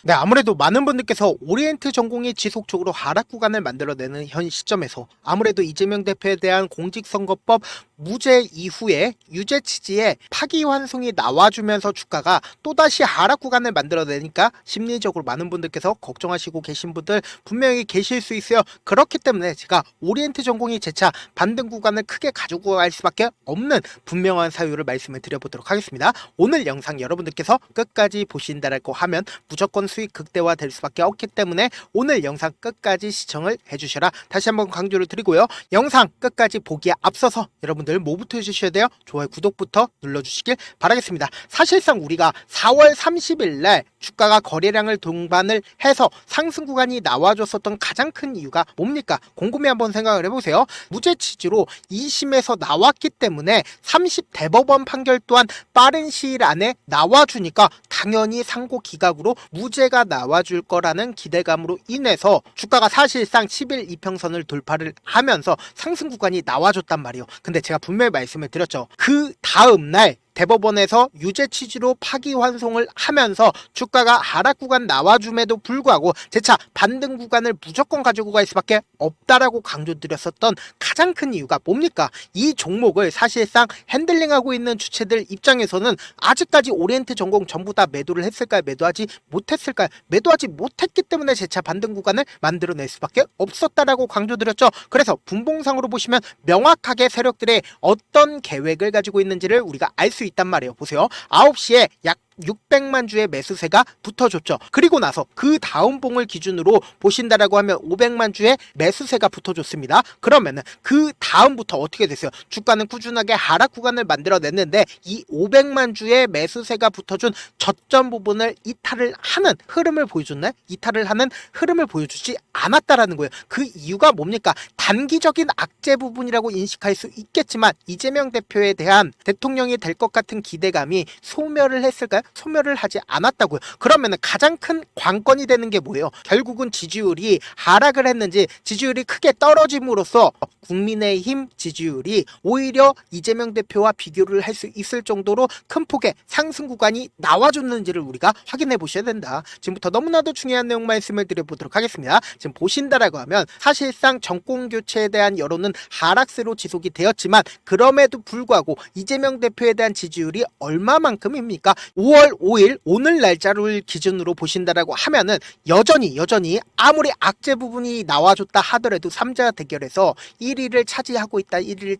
네, 아무래도 많은 분들께서 오리엔트 전공이 지속적으로 하락 구간을 만들어내는 현 시점에서 아무래도 이재명 대표에 대한 공직선거법 무죄 이후에 유죄 취지의 파기환송이 나와주면서 주가가 또다시 하락 구간을 만들어내니까 심리적으로 많은 분들께서 걱정하시고 계신 분들 분명히 계실 수 있어요. 그렇기 때문에 제가 오리엔트 전공이 재차 반등 구간을 크게 가지고 갈 수밖에 없는 분명한 사유를 말씀을 드려보도록 하겠습니다. 오늘 영상 여러분들께서 끝까지 보신다라고 하면 무조건 수익 극대화 될 수밖에 없기 때문에 오늘 영상 끝까지 시청을 해주셔라 다시 한번 강조를 드리고요. 영상 끝까지 보기에 앞서서 여러분들 뭐부터 해주셔야 돼요? 좋아요, 구독부터 눌러주시길 바라겠습니다. 사실상 우리가 4월 30일 날 주가가 거래량을 동반을 해서 상승 구간이 나와줬었던 가장 큰 이유가 뭡니까? 곰곰이 한번 생각을 해보세요. 무죄 취지로 2심에서 나왔기 때문에 30대법원 판결 또한 빠른 시일 안에 나와주니까 당연히 상고 기각으로 무죄가 나와줄 거라는 기대감으로 인해서 주가가 사실상 10일 이평선을 돌파를 하면서 상승 구간이 나와줬단 말이에요. 근데 제가 분명히 말씀을 드렸죠. 그 다음날 대법원에서 유죄 취지로 파기환송을 하면서 주가가 하락 구간 나와줌에도 불구하고 재차 반등 구간을 무조건 가지고 갈 수밖에 없다라고 강조드렸었던 가장 큰 이유가 뭡니까? 이 종목을 사실상 핸들링하고 있는 주체들 입장에서는 아직까지 오리엔트 전공 전부 다 매도를 했을까요? 매도하지 못했을까요? 매도하지 못했기 때문에 재차 반등 구간을 만들어낼 수밖에 없었다라고 강조드렸죠. 그래서 분봉상으로 보시면 명확하게 세력들의 어떤 계획을 가지고 있는지를 우리가 알 수 있단 말이에요. 보세요. 9시에 약 600만 주의 매수세가 붙어줬죠. 그리고 나서 그 다음 봉을 기준으로 보신다라고 하면 500만 주의 매수세가 붙어줬습니다. 그러면은 그 다음부터 어떻게 됐어요? 주가는 꾸준하게 하락 구간을 만들어냈는데 이 500만 주의 매수세가 붙어준 저점 부분을 이탈을 하는 흐름을 보여줬나요? 이탈을 하는 흐름을 보여주지 않았다라는 거예요. 그 이유가 뭡니까? 단기적인 악재 부분이라고 인식할 수 있겠지만 이재명 대표에 대한 대통령이 될 것 같은 기대감이 소멸을 했을까요? 소멸을 하지 않았다고요. 그러면 가장 큰 관건이 되는 게 뭐예요? 결국은 지지율이 하락을 했는지 지지율이 크게 떨어짐으로써 국민의힘 지지율이 오히려 이재명 대표와 비교를 할 수 있을 정도로 큰 폭의 상승 구간이 나와줬는지를 우리가 확인해 보셔야 된다. 지금부터 너무나도 중요한 내용 말씀을 드려보도록 하겠습니다. 지금 보신다라고 하면 사실상 정권 교체에 대한 여론은 하락세로 지속이 되었지만 그럼에도 불구하고 이재명 대표에 대한 지지율이 얼마만큼입니까? 5월 5일 오늘 날짜를 기준으로 보신다라고 하면은 여전히 아무리 악재 부분이 나와줬다 하더라도 3자 대결에서 1위를 차지하고 있다, 1위를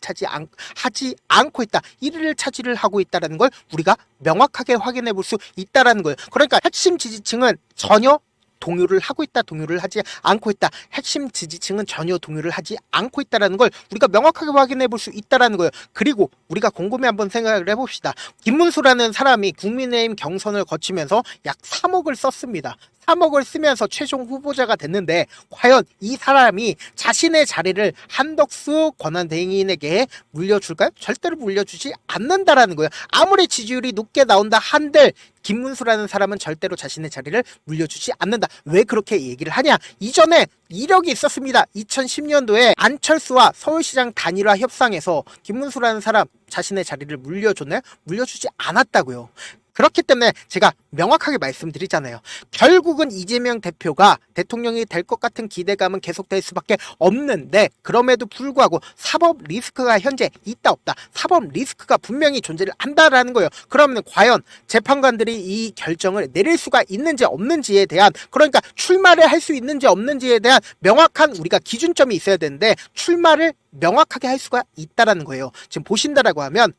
하지 않고 있다, 1위를 차지를 하고 있다라는 걸 우리가 명확하게 확인해 볼 수 있다라는 거예요. 그러니까 핵심 지지층은 전혀 동요를 하고 있다, 동요를 하지 않고 있다. 핵심 지지층은 전혀 동요를 하지 않고 있다라는 걸 우리가 명확하게 확인해 볼 수 있다라는 거예요. 그리고 우리가 곰곰이 한번 생각을 해봅시다. 김문수라는 사람이 국민의힘 경선을 거치면서 약 3억을 썼습니다. 3억을 쓰면서 최종 후보자가 됐는데 과연 이 사람이 자신의 자리를 한덕수 권한대행인에게 물려줄까요? 절대로 물려주지 않는다라는 거예요. 아무리 지지율이 높게 나온다 한들 김문수라는 사람은 절대로 자신의 자리를 물려주지 않는다. 왜 그렇게 얘기를 하냐? 이전에 이력이 있었습니다. 2010년도에 안철수와 서울시장 단일화 협상에서 김문수라는 사람 자신의 자리를 물려줬나요? 물려주지 않았다고요. 그렇기 때문에 제가 명확하게 말씀드리잖아요. 결국은 이재명 대표가 대통령이 될 것 같은 기대감은 계속될 수밖에 없는데 그럼에도 불구하고 사법 리스크가 현재 있다 없다. 사법 리스크가 분명히 존재를 한다라는 거예요. 그러면 과연 재판관들이 이 결정을 내릴 수가 있는지 없는지에 대한 그러니까 출마를 할 수 있는지 없는지에 대한 명확한 우리가 기준점이 있어야 되는데 출마를 명확하게 할 수가 있다라는 거예요. 지금 보신다라고 하면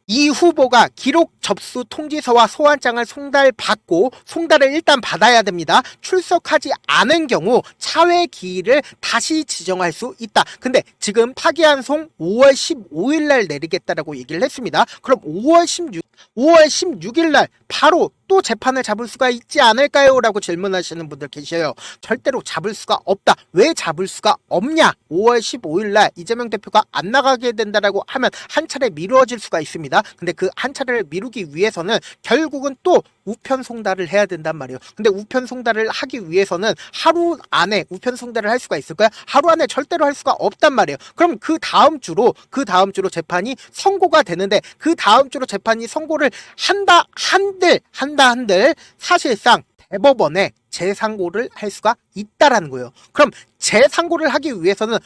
이 후보가 기록 접수 통지서와 소환장을 송달받고 송달을 일단 받아야 됩니다. 출석하지 않은 경우 차회 기일을 다시 지정할 수 있다. 근데 지금 파기환송 5월 15일 날 내리겠다라고 얘기를 했습니다. 그럼 5월 16일 날 바로 또 재판을 잡을 수가 있지 않을까요? 라고 질문하시는 분들 계셔요. 절대로 잡을 수가 없다. 왜 잡을 수가 없냐? 5월 15일 날 이재명 대표가 안 나가게 된다라고 하면 한 차례 미뤄질 수가 있습니다. 근데 그 한 차례를 미루기 위해서는 결국은 또 우편 송달을 해야 된단 말이에요. 근데 우편 송달을 하기 위해서는 하루 안에 우편 송달을 할 수가 있을까요? 하루 안에 절대로 할 수가 없단 말이에요. 그럼 그 다음 주로 재판이 선고가 되는데 그 다음 주로 재판이 선고를 한다 한들 사실상 대법원에 재상고를 할 수가 있다라는 거예요. 그럼 재상고를 하기 위해서는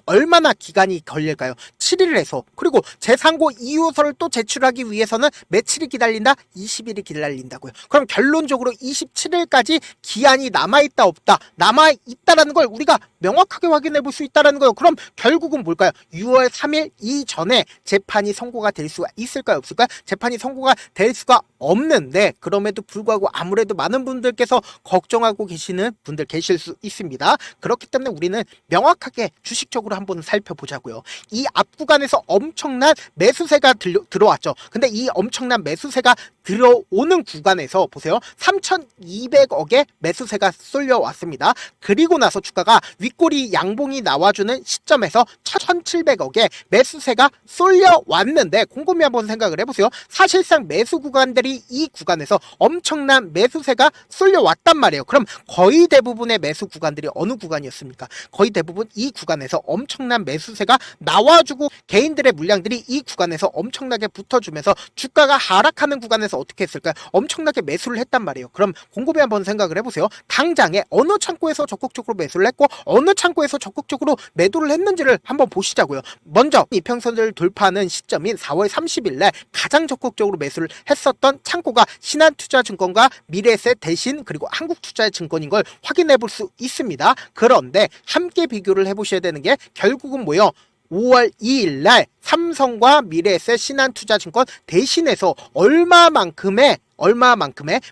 얼마나 기간이 걸릴까요? 7일에서. 그리고 재상고 이유서를 또 제출하기 위해서는 며칠이 기다린다? 20일이 기다린다고요. 그럼 결론적으로 27일까지 기한이 남아있다 없다? 남아있다라는 걸 우리가 명확하게 확인해 볼 수 있다라는 거예요. 그럼 결국은 뭘까요? 6월 3일 이전에 재판이 선고가 될 수가 있을까요? 없을까요? 재판이 선고가 될 수가 없는데, 그럼에도 불구하고 아무래도 많은 분들께서 걱정하고 계시는 분들 계실 수 있습니다. 그렇기 때문에 우리는 명확하게 주식적으로 한번 살펴보자고요. 이 앞 구간에서 엄청난 매수세가 들어왔죠. 근데 이 엄청난 매수세가 들어오는 구간에서 보세요. 3,200억의 매수세가 쏠려왔습니다. 그리고 나서 주가가 윗꼬리 양봉이 나와주는 시점에서 1,700억의 매수세가 쏠려왔는데, 곰곰이 한번 생각을 해보세요. 사실상 매수 구간들이 이 구간에서 엄청난 매수세가 쏠려왔단 말이에요. 그럼 거의 대부분의 매수 구간들이 어느 구간이었습니까? 거의 대부분 이 구간에서 엄청난 매수세가 나와주고 개인들의 물량들이 이 구간에서 엄청나게 붙어주면서 주가가 하락하는 구간에서 어떻게 했을까요? 엄청나게 매수를 했단 말이에요. 그럼 곰곰이 한번 생각을 해보세요. 당장에 어느 창고에서 적극적으로 매수를 했고 어느 창고에서 적극적으로 매도를 했는지를 한번 보시자고요. 먼저 이평선을 돌파하는 시점인 4월 30일 날 가장 적극적으로 매수를 했었던 창고가 신한투자증권과 미래에셋 대신 그리고 한국투자증권인 걸 확인해 볼 수 있습니다. 그런데 함께 비교를 해보셔야 되는 게 결국은 뭐예요? 5월 2일 날 삼성과 미래에셋 신한투자증권 대신해서 얼마만큼의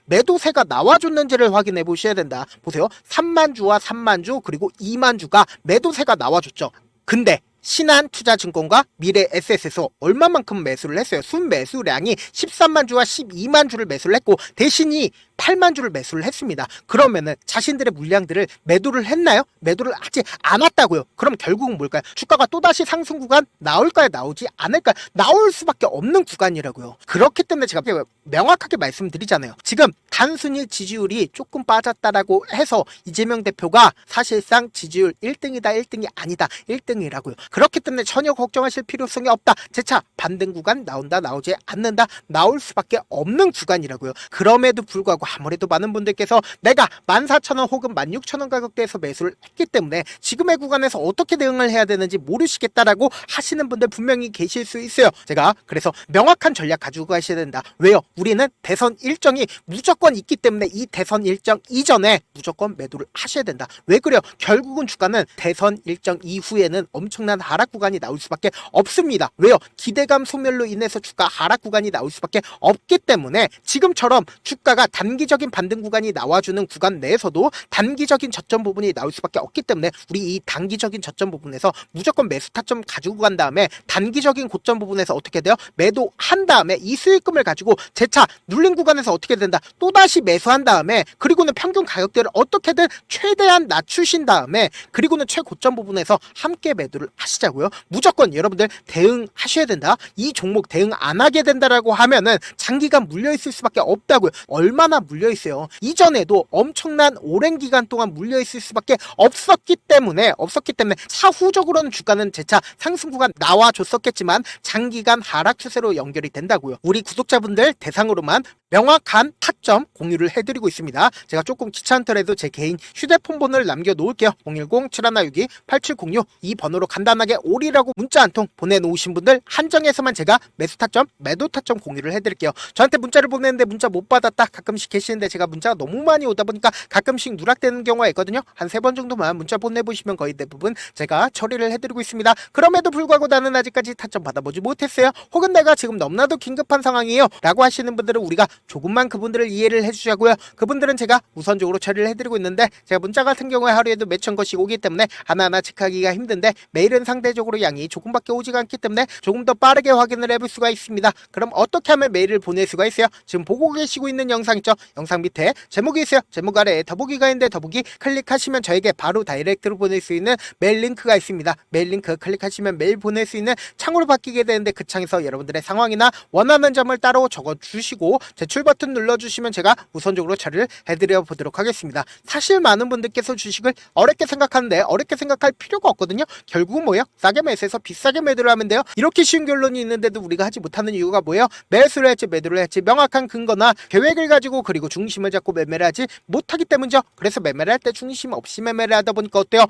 매도세가 나와줬는지를 확인해 보셔야 된다. 보세요. 3만 주와 3만 주 그리고 2만 주가 매도세가 나와줬죠. 근데 신한투자증권과 미래에셋에서 얼마만큼 매수를 했어요? 순매수량이 13만 주와 12만 주를 매수를 했고 대신이 8만 주를 매수를 했습니다. 그러면은 자신들의 물량들을 매도를 했나요? 매도를 하지 않았다고요. 그럼 결국은 뭘까요? 주가가 또다시 상승 구간 나올까요? 나오지 않을까요? 나올 수밖에 없는 구간이라고요. 그렇기 때문에 제가 명확하게 말씀드리잖아요. 지금 단순히 지지율이 조금 빠졌다라고 해서 이재명 대표가 사실상 지지율 1등이다 1등이 아니다 1등이라고요. 그렇기 때문에 전혀 걱정하실 필요성이 없다. 재차 반등 구간 나온다 나오지 않는다 나올 수밖에 없는 구간이라고요. 그럼에도 불구하고 아무래도 많은 분들께서 내가 14,000원 혹은 16,000원 가격대에서 매수를 했기 때문에 지금의 구간에서 어떻게 대응을 해야 되는지 모르시겠다라고 하시는 분들 분명히 계실 수 있어요. 제가 그래서 명확한 전략 가지고 가셔야 된다. 왜요? 우리는 대선 일정이 무조건 있기 때문에 이 대선 일정 이전에 무조건 매도를 하셔야 된다. 왜 그래요? 결국은 주가는 대선 일정 이후에는 엄청난 하락 구간이 나올 수밖에 없습니다. 왜요? 기대감 소멸로 인해서 주가 하락 구간이 나올 수밖에 없기 때문에 지금처럼 주가가 단기적인 반등 구간이 나와주는 구간 내에서도 단기적인 저점 부분이 나올 수밖에 없기 때문에 우리 이 단기적인 저점 부분에서 무조건 매수 타점 가지고 간 다음에 단기적인 고점 부분에서 어떻게 돼요? 매도한 다음에 이 수익금을 가지고 재차 눌린 구간에서 어떻게 된다? 또다시 매수한 다음에 그리고는 평균 가격대를 어떻게든 최대한 낮추신 다음에 그리고는 최고점 부분에서 함께 매도를 하시자고요. 무조건 여러분들 대응하셔야 된다. 이 종목 대응 안 하게 된다라고 하면은 장기간 물려있을 수밖에 없다고요. 얼마나 물려있어요. 이전에도 엄청난 오랜 기간 동안 물려있을 수밖에 없었기 때문에 사후적으로는 주가는 재차 상승 구간 나와줬었겠지만 장기간 하락 추세로 연결이 된다고요. 우리 구독자분들 대상으로만 명확한 타점 공유를 해드리고 있습니다. 제가 조금 귀찮더라도 제 개인 휴대폰 번호를 남겨놓을게요. 010-7162-8706 이 번호로 간단하게 올이라고 문자 한 통 보내놓으신 분들 한정해서만 제가 매수 타점, 매도 타점 공유를 해드릴게요. 저한테 문자를 보내는데 문자 못 받았다 가끔씩 계시는데 제가 문자가 너무 많이 오다 보니까 가끔씩 누락되는 경우가 있거든요. 한 3번 정도만 문자 보내보시면 거의 대부분 제가 처리를 해드리고 있습니다. 그럼에도 불구하고 나는 아직까지 타점 받아보지 못했어요. 혹은 내가 지금 너무나도 긴급한 상황이에요 라고 하시는 분들은 우리가 조금만 그분들을 이해를 해주자고요. 그분들은 제가 우선적으로 처리를 해드리고 있는데 제가 문자 같은 경우에 하루에도 몇천 건씩 오기 때문에 하나하나 체크하기가 힘든데 메일은 상대적으로 양이 조금밖에 오지가 않기 때문에 조금 더 빠르게 확인을 해볼 수가 있습니다. 그럼 어떻게 하면 메일을 보낼 수가 있어요? 지금 보고 계시고 있는 영상 있죠? 영상 밑에 제목이 있어요. 제목 아래에 더보기가 있는데 더보기 클릭하시면 저에게 바로 다이렉트로 보낼 수 있는 메일 링크가 있습니다. 메일 링크 클릭하시면 메일 보낼 수 있는 창으로 바뀌게 되는데 그 창에서 여러분들의 상황이나 원하는 점을 따로 적어주시고 제 제출 버튼 눌러주시면 제가 우선적으로 처리를 해드려 보도록 하겠습니다. 사실 많은 분들께서 주식을 어렵게 생각하는데 어렵게 생각할 필요가 없거든요. 결국은 뭐예요? 싸게 매수해서 비싸게 매도를 하면 돼요. 이렇게 쉬운 결론이 있는데도 우리가 하지 못하는 이유가 뭐예요? 매수를 할지 매도를 할지 명확한 근거나 계획을 가지고 그리고 중심을 잡고 매매를 하지 못하기 때문이죠. 그래서 매매를 할 때 중심 없이 매매를 하다 보니까 어때요?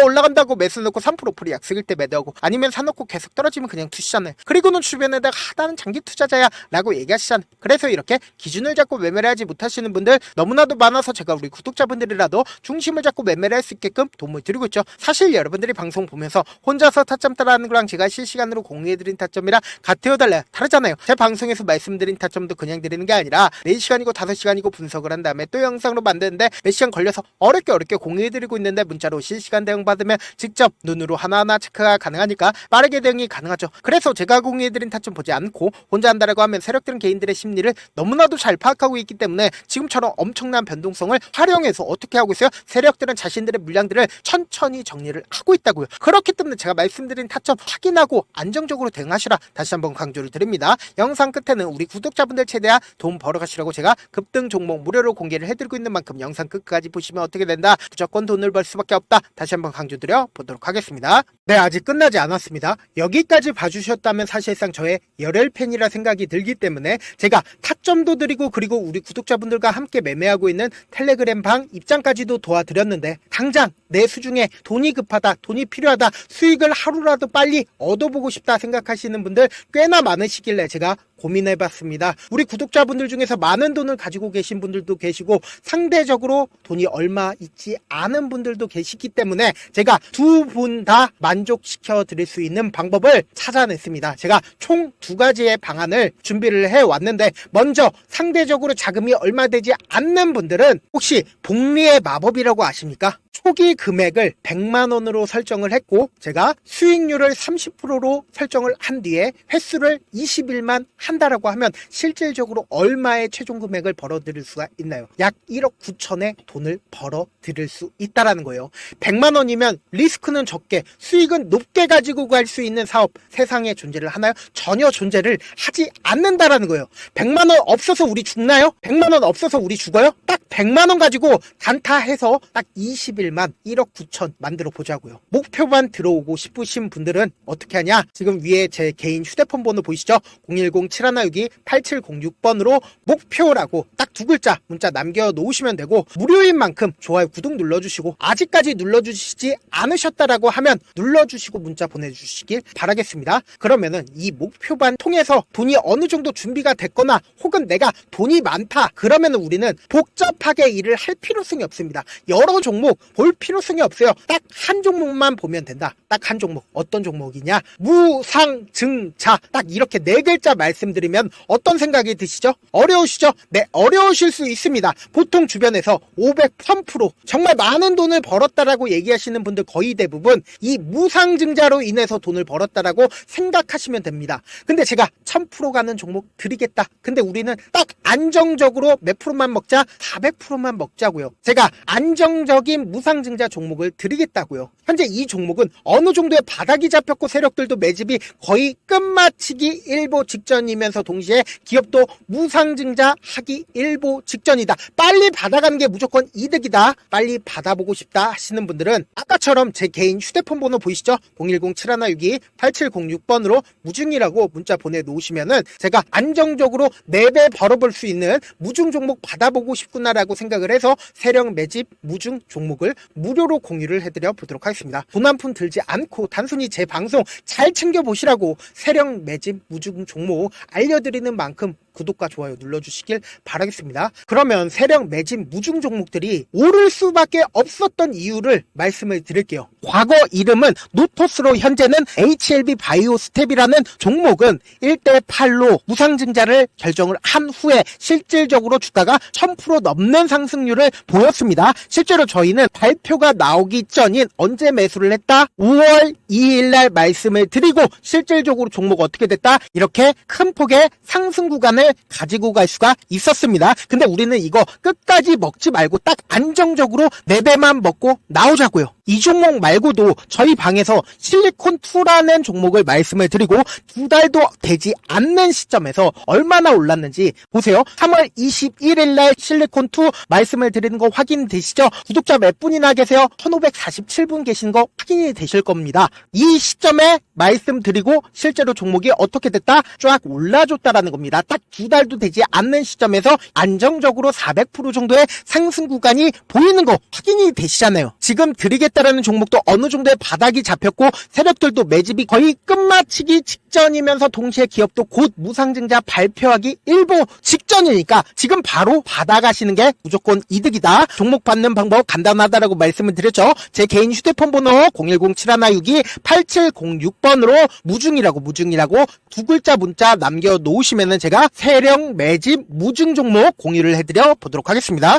올라간다고 매수 넣고 3% 풀이 약속일 때 매도하고 아니면 사놓고 계속 떨어지면 그냥 투시잖아요. 그리고는 주변에다가 나는 장기 투자자야 라고 얘기하시잖아요. 그래서 이렇게 기준을 잡고 매매를 하지 못하시는 분들 너무나도 많아서 제가 우리 구독자분들이라도 중심을 잡고 매매를 할 수 있게끔 도움을 드리고 있죠. 사실 여러분들이 방송 보면서 혼자서 타점 따라하는 거랑 제가 실시간으로 공유해드린 타점이랑 같아요 달라요? 다르잖아요. 제 방송에서 말씀드린 타점도 그냥 드리는 게 아니라 4시간이고 5시간이고 분석을 한 다음에 또 영상으로 만드는데 몇 시간 걸려서 어렵게 공유해드리고 있는데 문자로 실시간 대응 받으면 직접 눈으로 하나하나 체크가 가능하니까 빠르게 대응이 가능하죠. 그래서 제가 공유해드린 타점 보지 않고 혼자 한다라고 하면 세력들은 개인들의 심리를 너무나도 잘 파악하고 있기 때문에 지금처럼 엄청난 변동성을 활용해서 어떻게 하고 있어요? 세력들은 자신들의 물량들을 천천히 정리를 하고 있다고요. 그렇기 때문에 제가 말씀드린 타점 확인하고 안정적으로 대응하시라 다시 한번 강조를 드립니다. 영상 끝에는 우리 구독자분들 최대한 돈 벌어가시라고 제가 급등 종목 무료로 공개를 해드리고 있는 만큼 영상 끝까지 보시면 어떻게 된다? 무조건 돈을 벌 수밖에 없다. 다시 한번 강조드려 보도록 하겠습니다. 네, 아직 끝나지 않았습니다. 여기까지 봐주셨다면 사실상 저의 열혈 팬이라 생각이 들기 때문에 제가 타점도 드리고 그리고 우리 구독자분들과 함께 매매하고 있는 텔레그램 방 입장까지도 도와드렸는데 당장 내 수중에 돈이 급하다, 돈이 필요하다, 수익을 하루라도 빨리 얻어보고 싶다 생각하시는 분들 꽤나 많으시길래 제가 고민해봤습니다. 우리 구독자분들 중에서 많은 돈을 가지고 계신 분들도 계시고 상대적으로 돈이 얼마 있지 않은 분들도 계시기 때문에 제가 두 분 다 만족시켜 드릴 수 있는 방법을 찾아냈습니다. 제가 총 2가지의 방안을 준비를 해왔는데 먼저 상대적으로 자금이 얼마 되지 않는 분들은 혹시 복리의 마법이라고 아십니까? 초기 금액을 100만원으로 설정을 했고 제가 수익률을 30%로 설정을 한 뒤에 횟수를 20일만 한다라고 하면 실질적으로 얼마의 최종 금액을 벌어들일 수가 있나요? 약 1억 9천의 돈을 벌어들일 수 있다라는 거예요. 100만원이면 리스크는 적게 수익은 높게 가지고 갈 수 있는 사업 세상에 존재를 하나요? 전혀 존재를 하지 않는다라는 거예요. 100만원 없어서 우리 죽나요? 100만원 없어서 우리 죽어요? 딱 100만원 가지고 단타해서 딱 20일만 1억 9천 만들어 보자고요. 목표만 들어오고 싶으신 분들은 어떻게 하냐? 지금 위에 제 개인 휴대폰 번호 보이시죠? 010-7162-8706번으로 목표라고 딱 2글자 문자 남겨놓으시면 되고 무료인 만큼 좋아요 구독 눌러주시고 아직까지 눌러주시지 않으셨다라고 하면 눌러주시고 문자 보내주시길 바라겠습니다. 그러면은 이 목표반 통해서 돈이 어느 정도 준비가 됐거나 혹은 내가 돈이 많다 그러면 우리는 복잡하게 일을 할 필요성이 없습니다. 여러 종목 볼 필요성이 없어요. 딱 한 종목만 보면 된다. 딱 한 종목. 어떤 종목이냐? 무상증자. 딱 이렇게 4글자 말씀드리면 어떤 생각이 드시죠? 어려우시죠? 네, 어려우실 수 있습니다. 보통 주변에서 500, 1000% 정말 많은 돈을 벌었다라고 얘기하시는 분들 거의 대부분 이 무상증자로 인해서 돈을 벌었다라고 생각하시면 됩니다. 근데 제가 1000% 가는 종목 드리겠다. 근데 우리는 딱 안정적으로 몇 프로만 먹자? 400%만 먹자고요. 제가 안정적인 무상증자 종목을 드리겠다고요. 현재 이 종목은 어느 정도의 바닥이 잡혔고 세력들도 매집이 거의 끝마치기 일보 직전이면서 동시에 기업도 무상증자 하기 일보 직전이다. 빨리 받아가는 게 무조건 이득이다. 빨리 받아보고 싶다 하시는 분들은 아까처럼 제 개인 휴대폰 번호 보이시죠? 010-7162-8706번으로 무중이라고 문자 보내놓으시면은 제가 안정적으로 4배 벌어볼 수 있는 무중 종목 받아보고 싶구나라고 생각을 해서 세력 매집 무중 종목을 무료로 공유를 해드려 보도록 하겠습니다. 돈 한 푼 들지 않고 단순히 제 방송 잘 챙겨보시라고 세력 매집 무중 종목 알려드리는 만큼 구독과 좋아요 눌러주시길 바라겠습니다. 그러면 세력 매집 무중 종목들이 오를 수밖에 없었던 이유를 말씀을 드릴게요. 과거 이름은 노토스로 현재는 HLB 바이오 스텝이라는 종목은 1대8로 무상증자를 결정을 한 후에 실질적으로 주가가 1000% 넘는 상승률을 보였습니다. 실제로 저희는 발표가 나오기 전인 언제 매수를 했다? 5월 2일날 말씀을 드리고 실질적으로 종목 어떻게 됐다? 이렇게 큰 폭의 상승 구간을 수익을 가지고 갈 수가 있었습니다. 근데 우리는 이거 끝까지 먹지 말고 딱 안정적으로 4배만 먹고 나오자고요. 이 종목 말고도 저희 방에서 실리콘2라는 종목을 말씀을 드리고 2달도 되지 않는 시점에서 얼마나 올랐는지 보세요. 3월 21일 날 실리콘2 말씀을 드리는 거 확인되시죠? 구독자 몇 분이나 계세요? 1547분 계신 거 확인이 되실 겁니다. 이 시점에 말씀드리고 실제로 종목이 어떻게 됐다? 쫙 올라줬다라는 겁니다. 딱 2달도 되지 않는 시점에서 안정적으로 400% 정도의 상승 구간이 보이는 거 확인이 되시잖아요. 지금 드리겠다라는 종목도 어느 정도의 바닥이 잡혔고 세력들도 매집이 거의 끝마치기 직전이면서 동시에 기업도 곧 무상증자 발표하기 일보 직전이니까 지금 바로 받아가시는 게 무조건 이득이다. 종목 받는 방법 간단하다라고 말씀을 드렸죠. 제 개인 휴대폰 번호 010-7162-8706번으로 무중이라고 두 글자 문자 남겨놓으시면은 제가 세력 매집 무중 종목 공유를 해드려 보도록 하겠습니다.